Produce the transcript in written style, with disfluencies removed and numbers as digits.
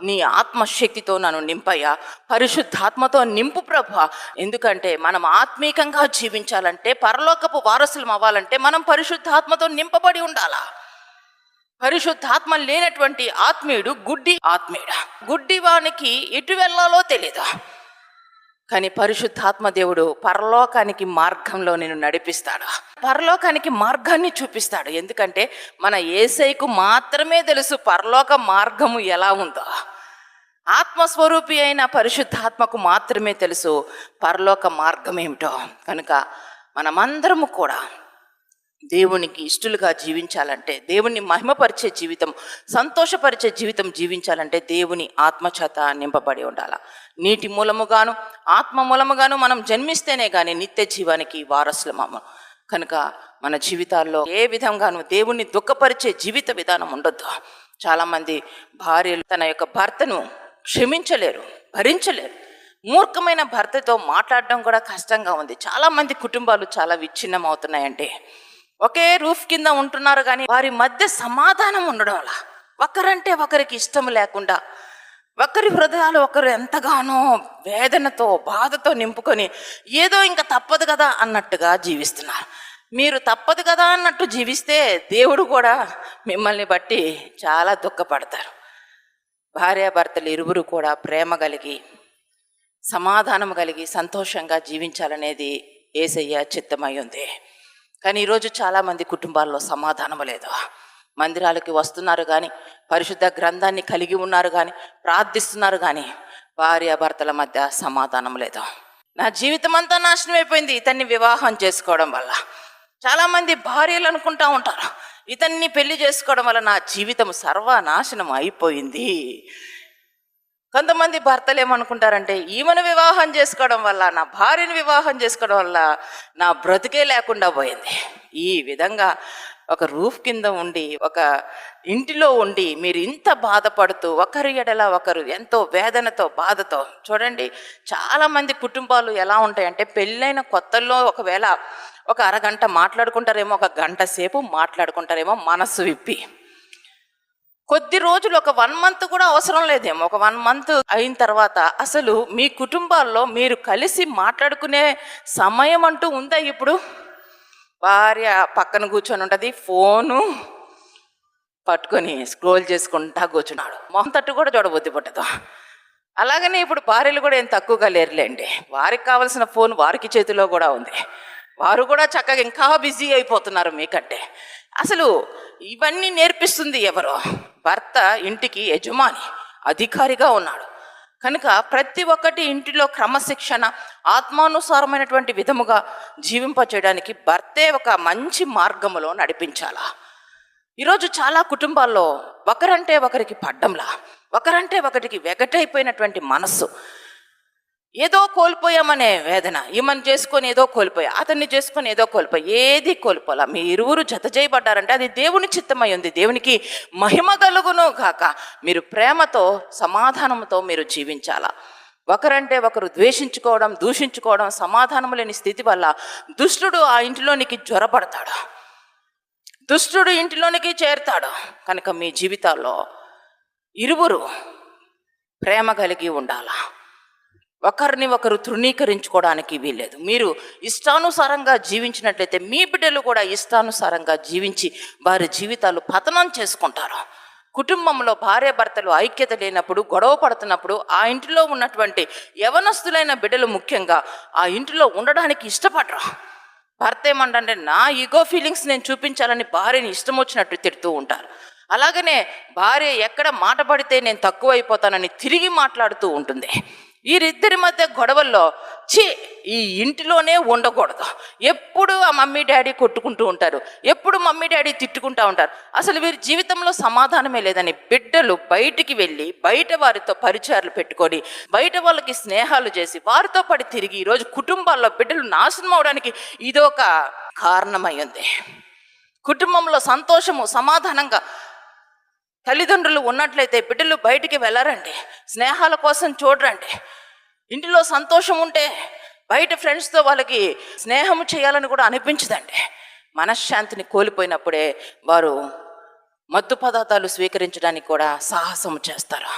నీ ఆత్మశక్తితో నన్ను నింపయ్యా, పరిశుద్ధాత్మతో నింపు ప్రభా. ఎందుకంటే మనం ఆత్మీకంగా జీవించాలంటే, పరలోకపు వారసులం అవ్వాలంటే మనం పరిశుద్ధాత్మతో నింపబడి ఉండాలా. పరిశుద్ధాత్మ లేనటువంటి ఆత్మీయుడు గుడ్డి ఆత్మీయుడు. గుడ్డివానికి ఎటు వెళ్ళాలో తెలీదు. కానీ పరిశుద్ధాత్మ దేవుడు పరలోకానికి మార్గంలో నేను నడిపిస్తాడు, పరలోకానికి మార్గాన్ని చూపిస్తాడు. ఎందుకంటే మన యేసయ్యకు మాత్రమే తెలుసు పరలోక మార్గము ఎలా ఉందో. ఆత్మస్వరూపి అయిన పరిశుద్ధాత్మకు మాత్రమే తెలుసు పరలోక మార్గం ఏమిటో. కనుక మనమందరము కూడా దేవునికి ఇష్టలుగా జీవించాలంటే, దేవుణ్ణి మహిమపరిచే జీవితం, సంతోషపరిచే జీవితం జీవించాలంటే దేవుని ఆత్మచేత నింపబడి ఉండాలి. నీటి మూలముగాను ఆత్మ మూలముగాను మనం జన్మిస్తేనే కానీ నిత్య జీవానికి వారసులమము. కనుక మన జీవితాల్లో ఏ విధంగానూ దేవుణ్ణి దుఃఖపరిచే జీవిత విధానం ఉండొద్దు. చాలామంది భార్యలు తన యొక్క భర్తను క్షమించలేరు, భరించలేరు. మూర్ఖమైన భర్తతో మాట్లాడడం కూడా కష్టంగా ఉంది. చాలామంది కుటుంబాలు చాలా విచ్ఛిన్నం అవుతున్నాయంటే, ఒకే రూఫ్ కింద ఉంటున్నారు కానీ వారి మధ్య సమాధానం ఉండడం వల్ల, ఒకరంటే ఒకరికి ఇష్టం లేకుండా, ఒకరి హృదయాలు ఒకరు ఎంతగానో వేదనతో బాధతో నింపుకొని ఏదో ఇంకా తప్పదు కదా అన్నట్టుగా జీవిస్తున్నారు. మీరు తప్పదు కదా అన్నట్టు జీవిస్తే దేవుడు కూడా మిమ్మల్ని బట్టి చాలా దుఃఖపడతారు. భార్యాభర్తలు ఇరువురు కూడా ప్రేమ కలిగి, సమాధానం కలిగి, సంతోషంగా జీవించాలనేది యేసయ్య చిత్తమై ఉంది. కానీ ఈరోజు చాలామంది కుటుంబాల్లో సమాధానం లేదు. మందిరాలకి వస్తున్నారు కానీ, పరిశుద్ధ గ్రంథాన్ని కలిగి ఉన్నారు కానీ, ప్రార్థిస్తున్నారు కానీ భార్యాభర్తల మధ్య సమాధానం లేదు. నా జీవితం అంతా నాశనం అయిపోయింది ఇతన్ని వివాహం చేసుకోవడం వల్ల. చాలామంది భార్యలు అనుకుంటా ఉంటారు, ఇతన్ని పెళ్లి చేసుకోవడం వల్ల నా జీవితం సర్వనాశనం అయిపోయింది. కొంతమంది భర్తలు ఏమనుకుంటారంటే, ఈమెను వివాహం చేసుకోవడం వల్ల, నా భార్యను వివాహం చేసుకోవడం వల్ల నా బ్రతికే లేకుండా పోయింది. ఈ విధంగా ఒక రూఫ్ కింద ఉండి, ఒక ఇంటిలో ఉండి మీరు ఇంత బాధపడుతూ ఒకరి ఎడల ఒకరు ఎంతో వేదనతో బాధతో. చూడండి, చాలామంది కుటుంబాలు ఎలా ఉంటాయంటే, పెళ్ళైన కొత్తల్లో ఒకవేళ ఒక అరగంట మాట్లాడుకుంటారేమో, ఒక గంట సేపు మాట్లాడుకుంటారేమో మనసు విప్పి. కొద్ది రోజులు, ఒక 1 month కూడా అవసరం లేదేమో, ఒక 1 month అయిన తర్వాత అసలు మీ కుటుంబాల్లో మీరు కలిసి మాట్లాడుకునే సమయం అంటూ ఉందా? ఇప్పుడు భార్య పక్కన కూర్చొని ఉంటుంది, ఫోను పట్టుకొని స్క్రోల్ చేసుకుంటా కూర్చున్నాడు, మొహం తట్టు కూడా చూడబుద్ధి పుట్టదు. అలాగనే ఇప్పుడు భార్యలు కూడా ఏం తక్కువగా లేరులేండి. వారికి కావాల్సిన ఫోన్ వారికి చేతిలో కూడా ఉంది. వారు కూడా చక్కగా ఇంకా బిజీ అయిపోతున్నారు మీకంటే. అసలు ఇవన్నీ నేర్పిస్తుంది ఎవరో? భర్త ఇంటికి యజమాని, అధికారిగా ఉన్నాడు. కనుక ప్రతి ఒక్కటి ఇంటిలో క్రమశిక్షణ, ఆత్మానుసారమైనటువంటి విధముగా జీవింపచేయడానికి భర్తే ఒక మంచి మార్గములో నడిపించాలా. ఈరోజు చాలా కుటుంబాల్లో ఒకరంటే ఒకరికి పడ్డంలా, ఒకరంటే ఒకరికి వెగటైపోయినటువంటి మనస్సు. ఏదో కోల్పోయామనే వేదన. ఈమెను చేసుకొని ఏదో కోల్పోయా, అతన్ని చేసుకొని ఏదో కోల్పోయా, ఏది కోల్పోలా. మీ ఇరువురు జత చేయబడ్డారంటే అది దేవుని చిత్తమై ఉంది. దేవునికి మహిమ కలుగును కాక. మీరు ప్రేమతో, సమాధానంతో మీరు జీవించాలా. ఒకరంటే ఒకరు ద్వేషించుకోవడం, దూషించుకోవడం, సమాధానం లేని స్థితి వల్ల దుష్టుడు ఆ ఇంటిలోనికి జ్వరపడతాడు, దుష్టుడు ఇంటిలోనికి చేరుతాడు. కనుక మీ జీవితాల్లో ఇరువురు ప్రేమ కలిగి ఉండాలా. ఒకరిని ఒకరు తృణీకరించుకోవడానికి వీల్లేదు. మీరు ఇష్టానుసారంగా జీవించినట్లయితే మీ బిడ్డలు కూడా ఇష్టానుసారంగా జీవించి వారి జీవితాలు పతనం చేసుకుంటారు. కుటుంబంలో భార్యాభర్తలు ఐక్యత లేనప్పుడు, గొడవ పడుతున్నప్పుడు ఆ ఇంటిలో ఉన్నటువంటి యవనస్తులైన బిడ్డలు ముఖ్యంగా ఆ ఇంటిలో ఉండడానికి ఇష్టపడరు. భర్త ఏమంటే, నా ఈగో ఫీలింగ్స్ నేను చూపించాలని భార్యని ఇష్టం వచ్చినట్టు తిడుతూ ఉంటారు. అలాగనే భార్య ఎక్కడ మాట పడితే నేను తక్కువ అయిపోతానని తిరిగి మాట్లాడుతూ ఉంటుంది. వీరిద్దరి మధ్య గొడవల్లో ఈ ఇంటిలోనే ఉండకూడదు. ఎప్పుడు ఆ మమ్మీ డాడీ కొట్టుకుంటూ ఉంటారు, ఎప్పుడు మమ్మీ డాడీ తిట్టుకుంటూ ఉంటారు. అసలు వీరి జీవితంలో సమాధానమే లేదని బిడ్డలు బయటికి వెళ్ళి బయట వారితో పరిచయాలు పెట్టుకొని బయట వాళ్ళకి స్నేహాలు చేసి వారితో పడి తిరిగి ఈరోజు కుటుంబాల్లో బిడ్డలు నాశనం అవడానికి ఇదొక కారణమై ఉంది. కుటుంబంలో సంతోషము, సమాధానంగా తల్లిదండ్రులు ఉన్నట్లయితే బిడ్డలు బయటికి వెళ్ళరండి, స్నేహాల కోసం చూడరండి. ఇంటిలో సంతోషం ఉంటే బయట ఫ్రెండ్స్తో వాళ్ళకి స్నేహం చేయాలని కూడా అనిపించదండి. మనశ్శాంతిని కోల్పోయినప్పుడే వారు మత్తు పదార్థాలు స్వీకరించడానికి కూడా సాహసం చేస్తారు.